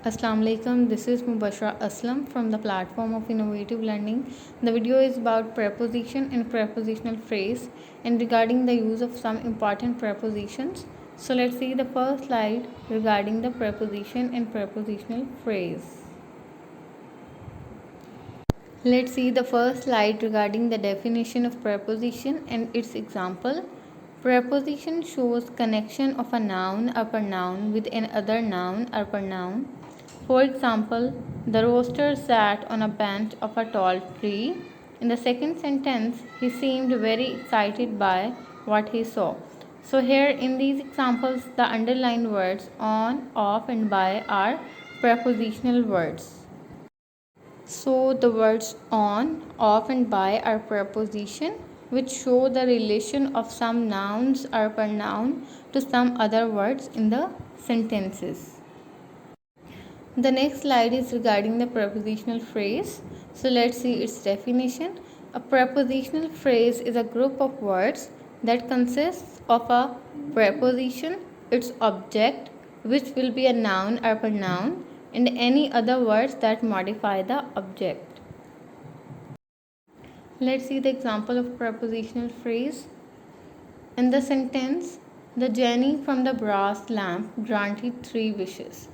Assalamu alaikum. This is Mubashra Aslam from the platform of Innovative Learning. The video is about preposition and prepositional phrase and regarding the use of some important prepositions. So let's see the first slide regarding the preposition and prepositional phrase. Let's see the first slide regarding the definition of preposition and its example. Preposition shows connection of a noun or pronoun with another noun or pronoun. For example, the rooster sat on a branch of a tall tree. In the second sentence, he seemed very excited by what he saw. So here in these examples, the underlined words on, of and by are prepositional words. So the words on, of and by are preposition which show the relation of some nouns or pronoun to some other words in the sentences. The next slide is regarding the prepositional phrase. So let's see its definition. A prepositional phrase is a group of words that consists of a preposition, its object, which will be a noun or pronoun, and any other words that modify the object. Let's see the example of prepositional phrase. In the sentence, the genie from the brass lamp granted 3 wishes.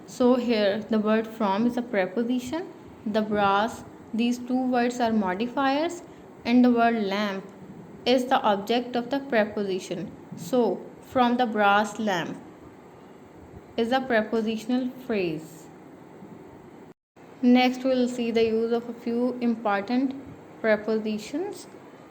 So here the word from is a preposition, the brass, these two words are modifiers, and the word lamp is the object of the preposition. So from the brass lamp is a prepositional phrase. Next we'll see the use of a few important prepositions.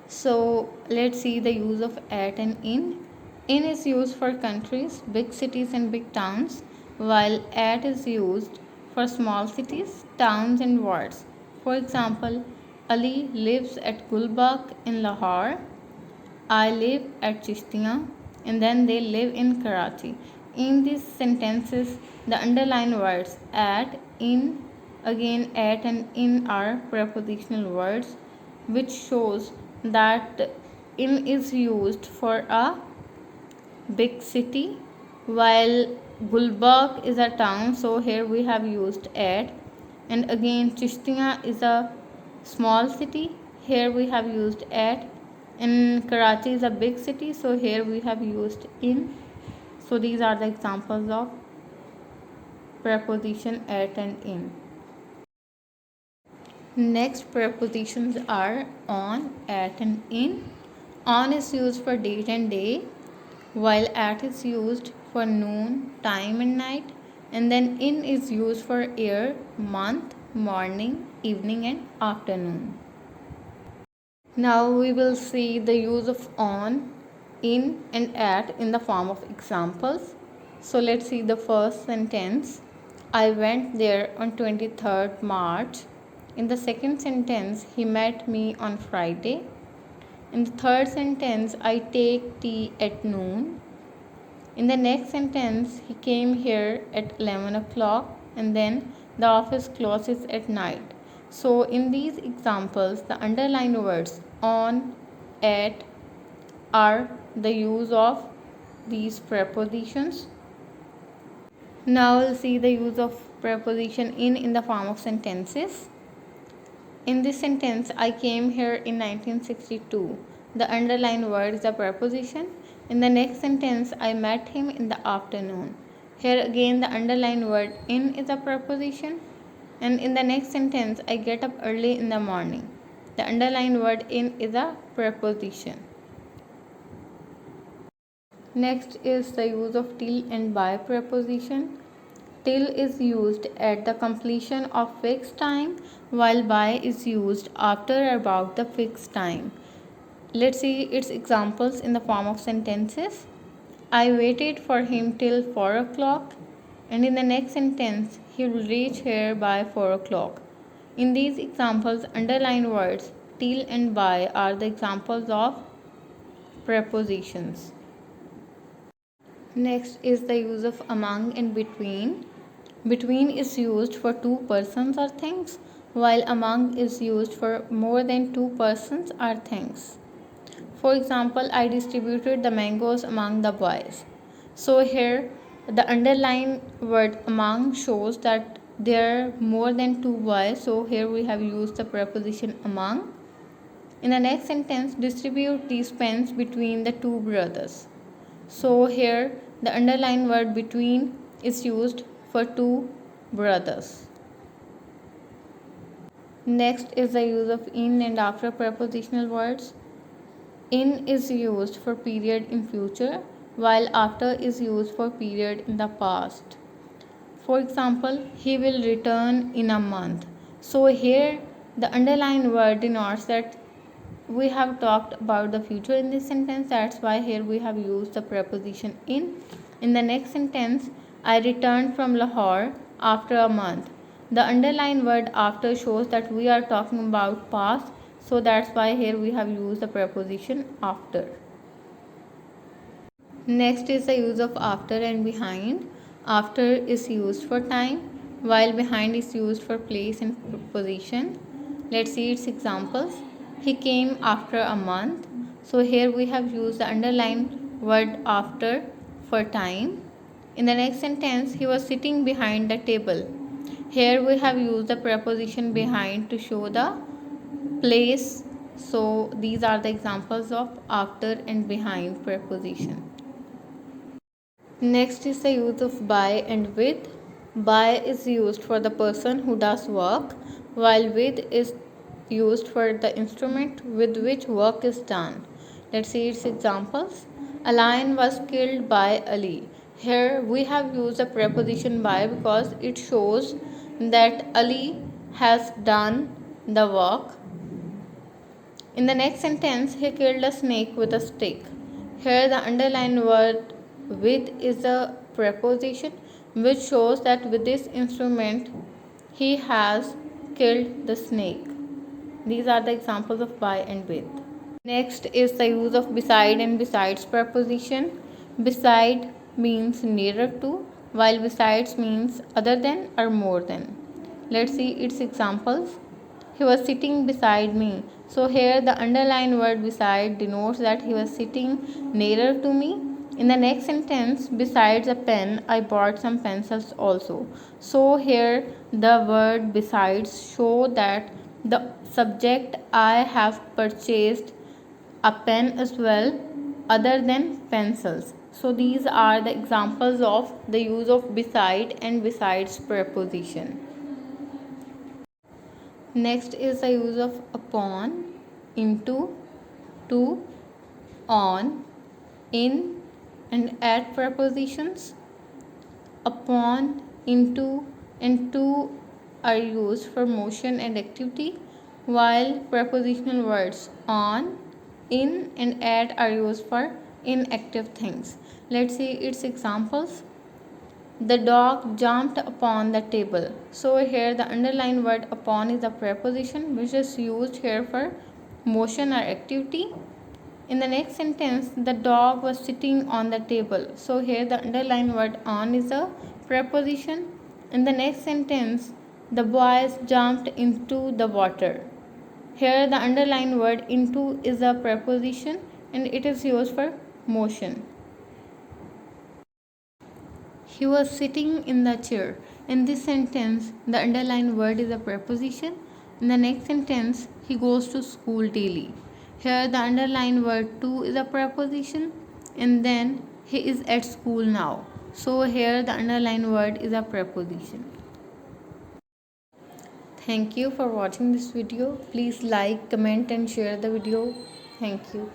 So let's see the use of at and in. In is used for countries, big cities and big towns, while at is used for small cities, towns and wards. For example, Ali lives at Gulbagh in Lahore, I live at Chishtiya, and then they live in Karachi. In these sentences, the underlined words at, in, again at and in are prepositional words which shows that in is used for a big city while Gulbagh is a town, so here we have used at, and again Chishtiya is a small city, here we have used at, and Karachi is a big city, so here we have used in. So these are the examples of preposition at and in. Next prepositions are on, at and in. On is used for date and day, while at is used for noon, time and night, and then in is used for year, month, morning, evening and afternoon. Now we will see the use of on, in and at in the form of examples. So let's see the first sentence. I went there on 23rd March. In the second sentence, he met me on Friday. In the third sentence, I take tea at noon. In the next sentence, he came here at 11 o'clock and then the office closes at night. So in these examples, the underlined words on, at are the use of these prepositions. Now we'll see the use of preposition in the form of sentences. In this sentence, I came here in 1962. The underlined word is a preposition. In the next sentence, I met him in the afternoon. Here again, the underlined word in is a preposition. And in the next sentence, I get up early in the morning. The underlined word in is a preposition. Next is the use of till and by preposition. Till is used at the completion of fixed time, while by is used after about the fixed time. Let's see its examples in the form of sentences. I waited for him till 4 o'clock, and in the next sentence, he will reach here by 4 o'clock. In these examples, underlined words till and by are the examples of prepositions. Next is the use of among and between. Between is used for two persons or things, while among is used for more than two persons or things. For example, I distributed the mangoes among the boys. So here The underlined word among shows that there are more than two boys, so here we have used the preposition among. In the next sentence, distribute these pens between the two brothers. So here the underlined word between is used for two brothers. Next is the use of in and after prepositional words. In is used for period in future, while after is used for period in the past. For example, he will return in a month. So here the underlined word denotes that we have talked about the future in this sentence. That's why here we have used the preposition in. In the next sentence, I returned from Lahore after a month. The underlined word after shows that we are talking about past, so that's why here we have used the preposition after. Next is the use of after and behind. After is used for time, while behind is used for place and position. Let's see its examples. He came after a month. So here we have used the underlined word after for time. In the next sentence, he was sitting behind the table. Here we have used the preposition behind to show the place. So these are the examples of after and behind preposition. Next is the use of by and with. By is used for the person who does work, while with is used for the instrument with which work is done. Let's see its examples. A lion was killed by Ali. Here we have used the preposition by because it shows that Ali has done the work. In the next sentence, he killed a snake with a stick. Here the underlined word with is a preposition which shows that with this instrument he has killed the snake. These are the examples of by and with. Next is the use of beside and besides preposition. Beside means nearer to, while besides means other than or more than. Let's see its examples. He was sitting beside me. So here the underlined word beside denotes that he was sitting nearer to me. In the next sentence, besides a pen, I bought some pencils also. So here the word besides show that the subject I have purchased a pen as well other than pencils. So these are the examples of the use of beside and besides preposition. Next is the use of upon, into, to, on, in, and at prepositions. Upon, into, and to are used for motion and activity, while prepositional words on, in, and at are used for inactive things. Let's see its examples. The dog jumped upon the table. So here the underlined word upon is a preposition which is used here for motion or activity. In the next sentence, the dog was sitting on the table. So here the underlined word on is a preposition. In the next sentence, the boys jumped into the water. Here the underlined word into is a preposition and it is used for motion. He was sitting in the chair. In this sentence, the underlined word is a preposition. In the next sentence, he goes to school daily. Here, the underlined word to is a preposition, and then he is at school now. So, here the underlined word is a preposition. Thank you for watching this video. Please like, comment, and share the video. Thank you.